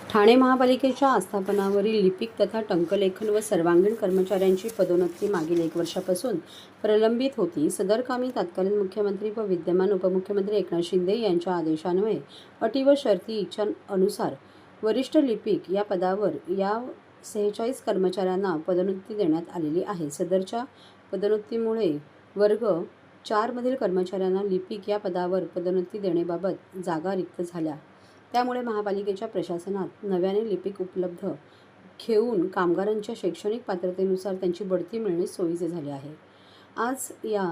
ठाणे महापालिकेच्या आस्थापनावरील लिपिक तथा टंकलेखन व सर्वांगीण कर्मचाऱ्यांची पदोन्नती मागील 1 वर्षापासून प्रलंबित होती। सदर कामी तत्कालीन मुख्यमंत्री व विद्यमान उपमुख्यमंत्री एकनाथ शिंदे यांच्या आदेशान्वये अटी व शर्तीच्या अनुसार वरिष्ठ लिपिक या पदावर या 46 कर्मचाऱ्यांना पदोन्नती देण्यात आलेली आहे। सदरच्या पदोन्नतीमुळे वर्ग 4 मधील कर्मचाऱ्यांना लिपिक या पदावर पदोन्नती देण्याबाबत जागा रिक्त झाल्या। त्यामुळे महापालिकेच्या प्रशासनात नव्याने लिपिक उपलब्ध घेऊन कामगारांच्या शैक्षणिक पात्रतेनुसार त्यांची बढती मिळणे सोयीचे झाले आहे। आज या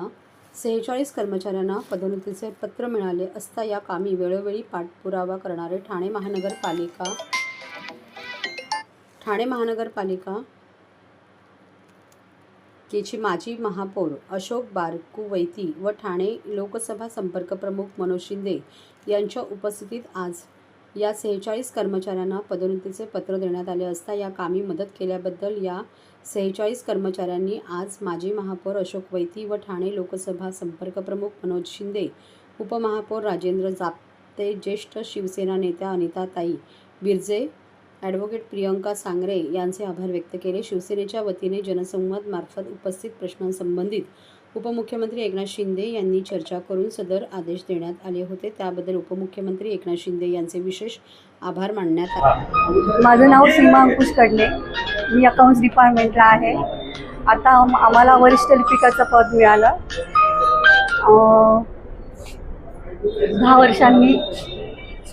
46 कर्मचाऱ्यांना पदोन्नतीचे पत्र मिळाले असता या कामी वेळोवेळी पाठपुरावा करणारे ठाणे महानगरपालिका ची माजी महापौर अशोक बारकुवैती व ठाणे लोकसभा संपर्क प्रमुख मनोज शिंदे यांच्या उपस्थितीत आज या 46 कर्मचाऱ्यांना पदोन्नतीचे पत्र देण्यात आले असता या कामी मदत केल्याबद्दल या 46 कर्मचाऱ्यांनी आज माजी महापौर अशोक वैती व ठाणे लोकसभा संपर्क प्रमुख मनोज शिंदे, उपमहापौर राजेंद्र जाप्ते, ज्येष्ठ शिवसेना नेत्या अनिताताई बिर्जे, ॲडव्होकेट प्रियंका सांगरे यांचे आभार व्यक्त केले। शिवसेनेच्या वतीने जनसंवाद मार्फत उपस्थित प्रश्नांसंबंधित उपमुख्यमंत्री एकनाथ शिंदे यांनी चर्चा करून सदर आदेश देण्यात आले होते। त्याबद्दल उपमुख्यमंत्री एकनाथ शिंदे यांचे विशेष आभार मानण्यात आले। माझं नाव सीमा अंकुश कडले, मी अकाउंट्स डिपार्टमेंटला आहे। आता आम्हाला वरिष्ठ लिपिकाचं पद मिळालं।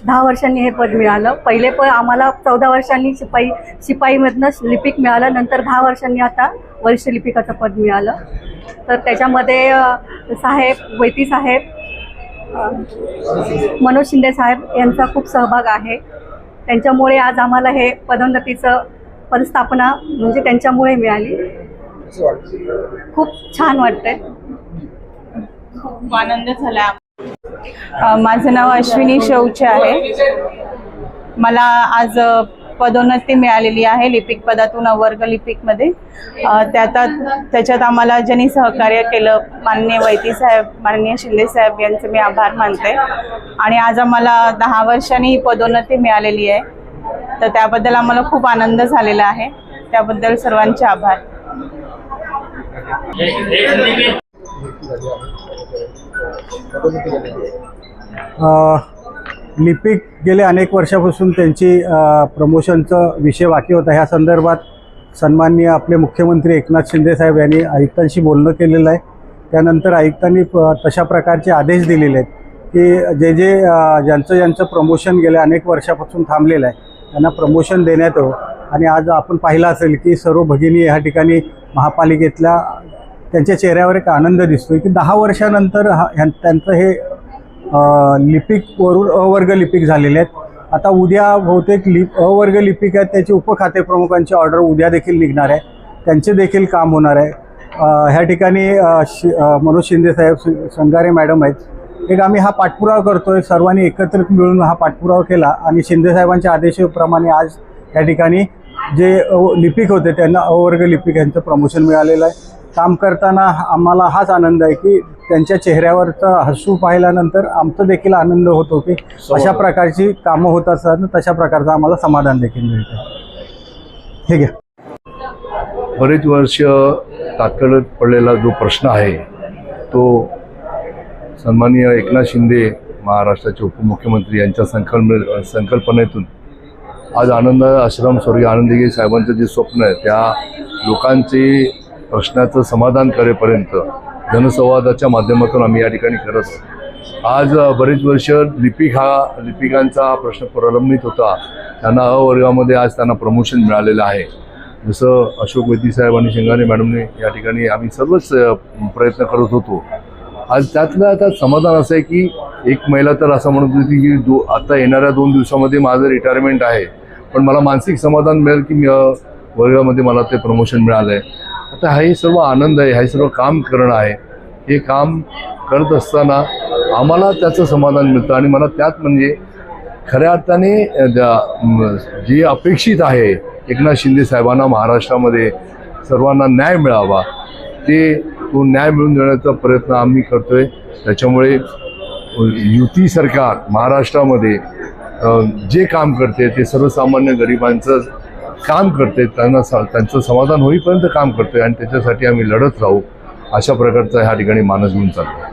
10 वर्षांनी हे पद मिळालं। पहिले पण आम्हाला 14 वर्षांनी शिपाईमधनं लिपिक मिळालं, नंतर 10 वर्षांनी आता वरिष्ठ लिपिकाचं पद मिळालं। तर त्याच्यामध्ये वैती साहेब, मनोज शिंदे साहेब यांचा खूप सहभाग आहे। त्यांच्यामुळे आज आम्हाला हे पदोन्नतीचं पदस्थापना म्हणजे त्यांच्यामुळे मिळाली। खूप छान वाटतंय, खूप आनंद झाला। माझं नाव अश्विनी शौचे आहे। मला आज पदोन्नती मिळालेली आहे लिपिक पदातून वर्ग लिपिकमध्ये। त्याच्यात आम्हाला ज्यांनी सहकार्य केलं माननीय वैती साहेब, माननीय शिंदे साहेब यांचे मी आभार मानते। आणि आज आम्हाला 10 वर्षांनी पदोन्नती मिळालेली आहे, तर त्याबद्दल आम्हाला खूप आनंद झालेला आहे। त्याबद्दल सर्वांचे आभार। लिपिक गेले अनेक वर्षापासून त्यांची प्रमोशनचा विषय बाकी होता। ह्या संदर्भात सन्माननीय आपले मुख्यमंत्री एकनाथ शिंदे साहेब यांनी आयुक्तांशी बोलणं केलेलं आहे। त्यानंतर आयुक्तांनी तशा प्रकारचे आदेश दिलेले आहेत की ज्यांचं प्रमोशन गेल्या अनेक वर्षापासून थांबलेलं आहे त्यांना प्रमोशन देण्यात यावं। आणि आज आपण पाहिलं असेल की सर्व भगिनी या ठिकाणी महापालिकेतल्या त्यांच्या चेहऱ्यावर एक आनंद दिसतोय की 10 वर्षानंतर त्यांचं हे लिपिकवरून अवर्ग लिपिक झालेले आहेत। आता उद्या बहुतेक अवर्ग लिपिक आहेत त्याचे उपखाते प्रमुखांची ऑर्डर उद्या देखील निघणार आहे, त्यांचे देखील काम होणार आहे। ह्या ठिकाणी मनोज शिंदे साहेब, संगारे मॅडम आहेत। एक आम्ही हा पाठपुरावा करतोय, सर्वांनी एकत्रित मिळून हा पाठपुरावा केला आणि शिंदे साहेबांच्या आदेशाप्रमाणे आज या ठिकाणी जे लिपिक होते त्यांना अवर्ग लिपिक यांचं प्रमोशन मिळालेलं आहे। काम करताना आम्हाला हाच आनंद आहे की त्यांच्या चेहऱ्यावरचं हसू पाहिल्यानंतर आमचं देखील आनंद होतो की अशा प्रकारची कामं होत असतात, तशा प्रकारचं आम्हाला समाधान देखील मिळतं। ठीक आहे। बरेच वर्ष तात्काळ पडलेला जो प्रश्न आहे तो सन्माननीय एकनाथ शिंदे महाराष्ट्राचे उपमुख्यमंत्री यांच्या संकल्पनेतून आज आनंद आश्रम स्वर्गीय आनंदगी साहेबांचं जे स्वप्न आहे त्या लोकांचे प्रश्नाचं समाधान करेपर्यंत जनसंवादाच्या माध्यमातून आम्ही या ठिकाणी करत आहोत। आज बरेच वर्ष लिपिकांचा प्रश्न प्रलंबित होता, त्यांना अवर्गामध्ये आज त्यांना प्रमोशन मिळालेलं आहे। जसं अशोक वैती साहेब आणि शिंगारे मॅडमने या ठिकाणी आम्ही सर्वच प्रयत्न करत होतो। आज त्यात समाधान असं आहे की एक महिला तर असं म्हणत होती की आता येणाऱ्या 2 दिवसामध्ये माझं रिटायरमेंट आहे, पण मला मानसिक समाधान मिळेल की वर्गामध्ये मला ते प्रमोशन मिळालं आहे। आता हे सर्व आनंद आहे, हे सर्व काम करणं आहे। हे काम करत असताना आम्हाला त्याचं समाधान मिळतं आणि मला त्यात म्हणजे खऱ्या अर्थाने जे अपेक्षित आहे एकनाथ शिंदे साहेबांना महाराष्ट्रामध्ये सर्वांना न्याय मिळावा, तो न्याय मिळवून देण्याचा प्रयत्न आम्ही करतोय। त्याच्यामुळे युती सरकार महाराष्ट्रामध्ये जे काम करते ते सर्वसामान्य गरिबांचं काम करते, त्यांचं समाधान होईपर्यंत काम करतोय आणि त्याच्यासाठी आम्ही लढत राहू, अशा प्रकारचा ह्या ठिकाणी मानस घेऊन चालतो.